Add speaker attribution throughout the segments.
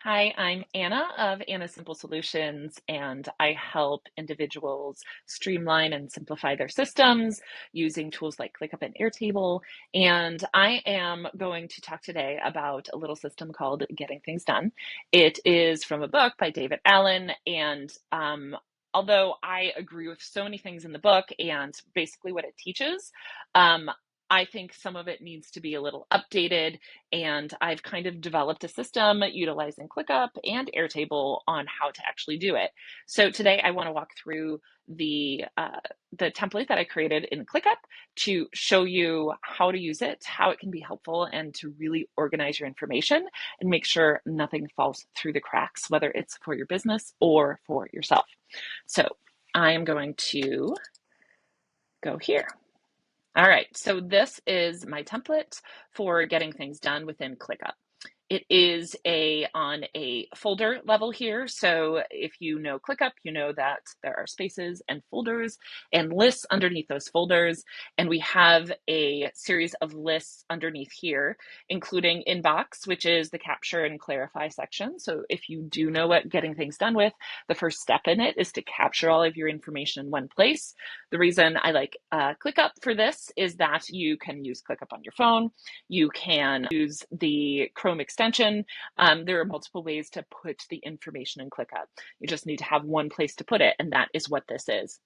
Speaker 1: Hi, I'm Anna of Anna Simple Solutions, and I help individuals streamline and simplify their systems using tools like ClickUp and Airtable. And I am going to talk today about a little system called Getting Things Done. It is from a book by David Allen, and although I agree with so many things in the book and basically what it teaches, um, I think some of it needs to be a little updated, and I've kind of developed a system utilizing ClickUp and Airtable on how to actually do it. So today I want to walk through the template that I created in ClickUp to show you how to use it, how it can be helpful, and to really organize your information and make sure nothing falls through the cracks, whether it's for your business or for yourself. So I am going to go here. All right, so this is my template for getting things done within ClickUp. It is on a folder level here. So if you know ClickUp, you know that there are spaces and folders and lists underneath those folders. And we have a series of lists underneath here, including inbox, which is the capture and clarify section. So if you do know what getting things done with, the first step in it is to capture all of your information in one place. The reason I like ClickUp for this is that you can use ClickUp on your phone. You can use the Chrome extension. There are multiple ways to put the information in ClickUp. You just need to have one place to put it, and that is what this is.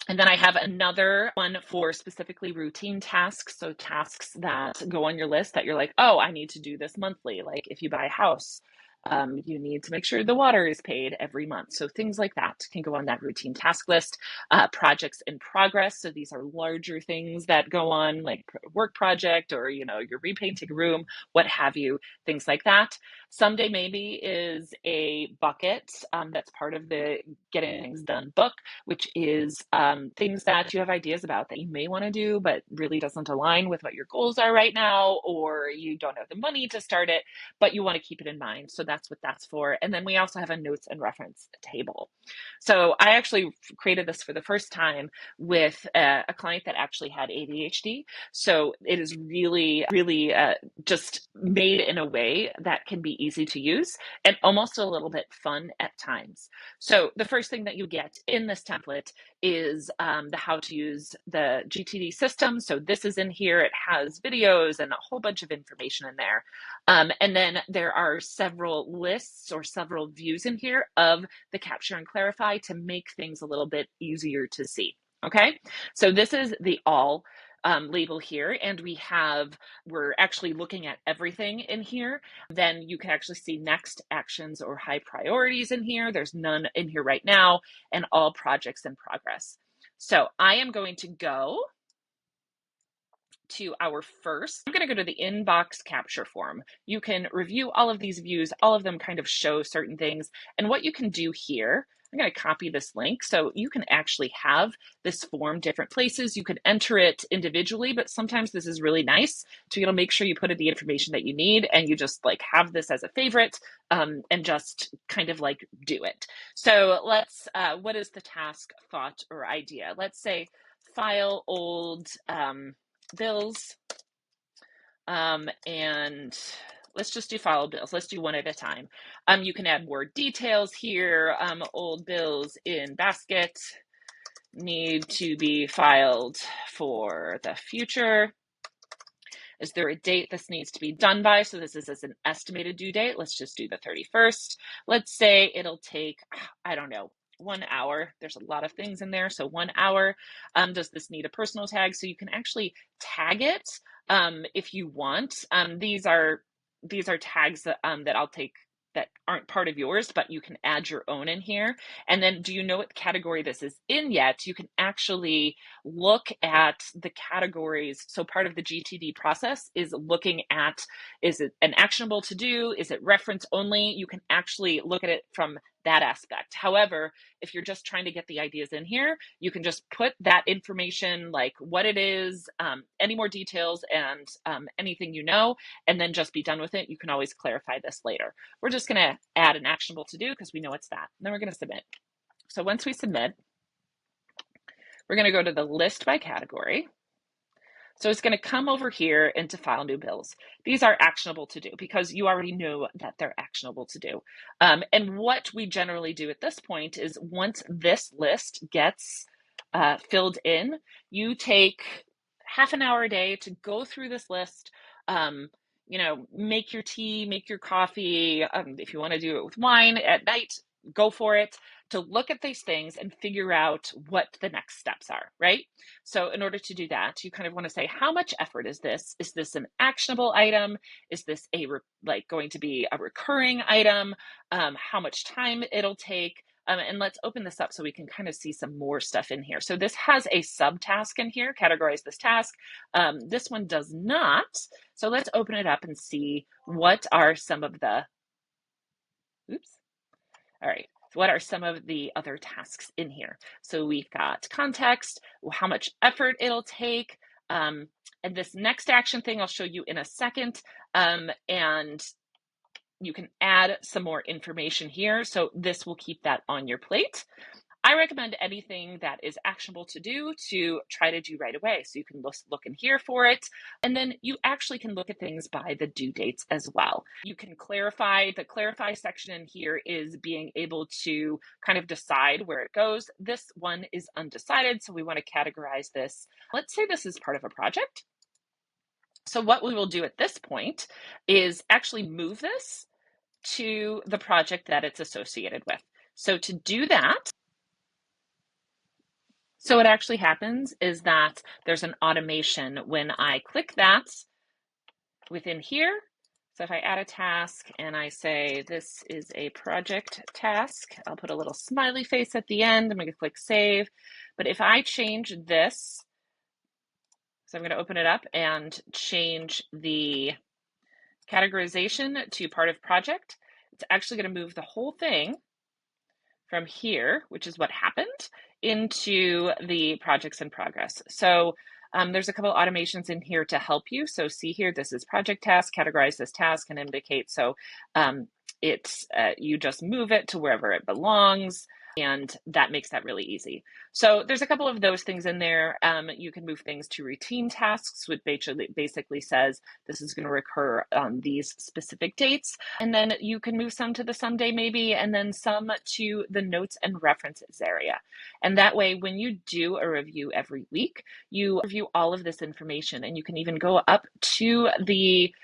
Speaker 1: And then I have another one for specifically routine tasks. So tasks that go on your list that you're like, oh, I need to do this monthly. Like if you buy a house, you need to make sure the water is paid every month. So things like that can go on that routine task list. Projects in progress. So these are larger things that go on, like work project or, you're repainting a room, what have you, things like that. Someday maybe is a bucket that's part of the Getting Things Done book, which is things that you have ideas about that you may want to do, but really doesn't align with what your goals are right now, or you don't have the money to start it, but you want to keep it in mind. So that's what that's for. And then we also have a notes and reference table. So I actually created this for the first time with a client that actually had ADHD. So it is really, really just made in a way that can be easy to use and almost a little bit fun at times. So the first thing that you get in this template is the how to use the GTD system. So this is in here. It has videos and a whole bunch of information in there. And then there are several lists or several views in here of the capture and clarify to make things a little bit easier to see. Okay, so this is the all label here, and we're actually looking at everything in here. Then you can actually see next actions or high priorities in here. There's none in here right now, and all projects in progress. So I am going to go to I'm going to go to the inbox capture form. You can review all of these views. All of them kind of show certain things. And what you can do here, I'm going to copy this link so you can actually have this form different places. You can enter it individually, but sometimes this is really nice to be able to make sure you put in the information that you need and you just like have this as a favorite and just kind of like do it. So what is the task, thought, or idea? Let's say file old bills, and let's just do file bills. Let's do one at a time. You can add more details here. Old bills in basket need to be filed for the future. Is there a date this needs to be done by? So this is as an estimated due date. Let's just do the 31st. Let's say it'll take, I don't know, 1 hour. There's a lot of things in there. So 1 hour. Does this need a personal tag? So you can actually tag it if you want. These are tags that I'll take that aren't part of yours, but you can add your own in here. And then do you know what category this is in yet? You can actually look at the categories. So part of the GTD process is looking at, is it an actionable to do? Is it reference only? You can actually look at it from that aspect. However, if you're just trying to get the ideas in here, you can just put that information, like what it is, any more details, and anything you know, and then just be done with it. You can always clarify this later. We're just going to add an actionable to do because we know it's that. And then we're going to submit. So once we submit, we're going to go to the list by category. So it's going to come over here into file new bills. These are actionable to do because you already know that they're actionable to do. And what we generally do at this point is once this list gets filled in, you take half an hour a day to go through this list. Make your tea, make your coffee. If you want to do it with wine at night, go for it, to look at these things and figure out what the next steps are, right? So in order to do that, you kind of want to say, how much effort is this? Is this an actionable item? Is this going to be a recurring item? How much time it'll take? And let's open this up so we can kind of see some more stuff in here. So this has a subtask in here, categorize this task. This one does not. So let's open it up and see what are some of the, oops. All right. So what are some of the other tasks in here? So we've got context, how much effort it'll take. And this next action thing I'll show you in a second. And you can add some more information here. So this will keep that on your plate. I recommend anything that is actionable to do to try to do right away. So you can look in here for it. And then you actually can look at things by the due dates as well. You can clarify. The clarify section in here is being able to kind of decide where it goes. This one is undecided, so we want to categorize this. Let's say this is part of a project. So what we will do at this point is actually move this to the project that it's associated with. So to do that, so what actually happens is that there's an automation when I click that within here. So if I add a task and I say this is a project task, I'll put a little smiley face at the end. I'm going to click save. But if I change this, so I'm going to open it up and change the categorization to part of project, it's actually going to move the whole thing from here, which is what happened, into the projects in progress. So there's a couple automations in here to help you. So see here, this is project task, categorize this task and indicate. So you just move it to wherever it belongs. And that makes that really easy. So there's a couple of those things in there. You can move things to routine tasks, which basically says this is going to recur on these specific dates. And then you can move some to the someday maybe, and then some to the notes and references area. And that way, when you do a review every week, you review all of this information, and you can even go up to the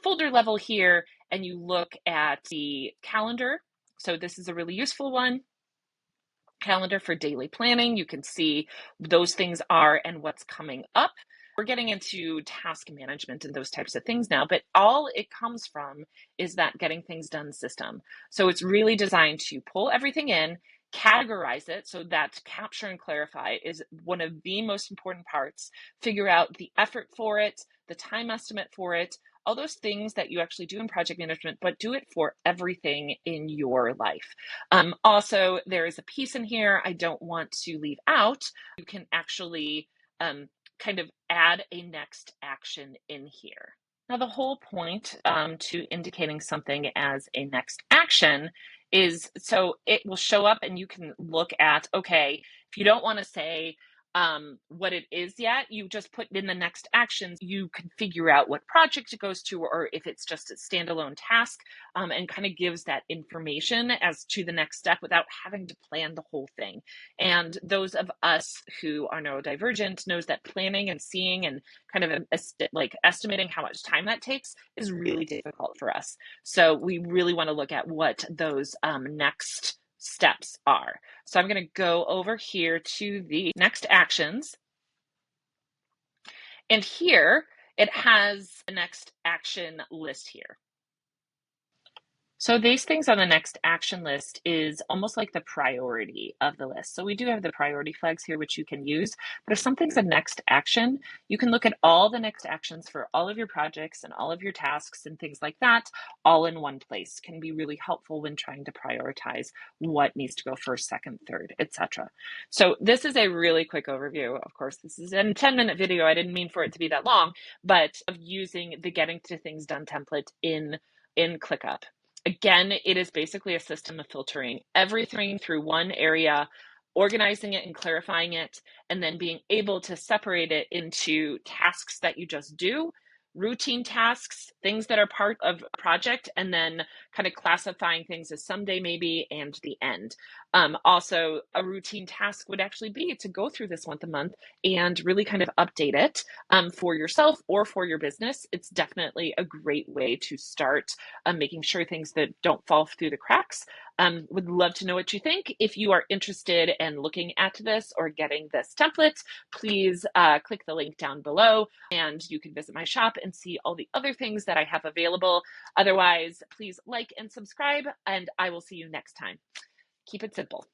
Speaker 1: folder level here and you look at the calendar. So this is a really useful one. Calendar for daily planning. You can see those things are and what's coming up. We're getting into task management and those types of things now, but all it comes from is that getting things done system. So it's really designed to pull everything in, categorize it, so that capture and clarify is one of the most important parts. Figure out the effort for it, the time estimate for it, all those things that you actually do in project management, but do it for everything in your life. Also, there is a piece in here I don't want to leave out. You can actually kind of add a next action in here. Now, the whole point to indicating something as a next action is so it will show up and you can look at, okay, if you don't want to say what it is yet, you just put in the next actions. You can figure out what project it goes to, or if it's just a standalone task, and kind of gives that information as to the next step without having to plan the whole thing. And those of us who are neurodivergent knows that planning and seeing and kind of estimating how much time that takes is really difficult for us. So we really want to look at what those next steps are. So I'm going to go over here to the next actions. And here it has a next action list here. So these things on the next action list is almost like the priority of the list. So we do have the priority flags here, which you can use, but if something's a next action, you can look at all the next actions for all of your projects and all of your tasks and things like that, all in one place. Can be really helpful when trying to prioritize what needs to go first, second, third, etc. So this is a really quick overview. Of course, this is a 10-minute video. I didn't mean for it to be that long, but of using the Getting to Things Done template in ClickUp. Again, it is basically a system of filtering everything through one area, organizing it and clarifying it, and then being able to separate it into tasks that you just do, routine tasks, things that are part of a project, and then kind of classifying things as someday maybe and the end. Also, a routine task would actually be to go through this once a month and really kind of update it for yourself or for your business. It's definitely a great way to start making sure things that don't fall through the cracks. Would love to know what you think. If you are interested in looking at this or getting this template, please click the link down below and you can visit my shop and see all the other things that I have available. Otherwise, please like and subscribe, and I will see you next time. Keep it simple.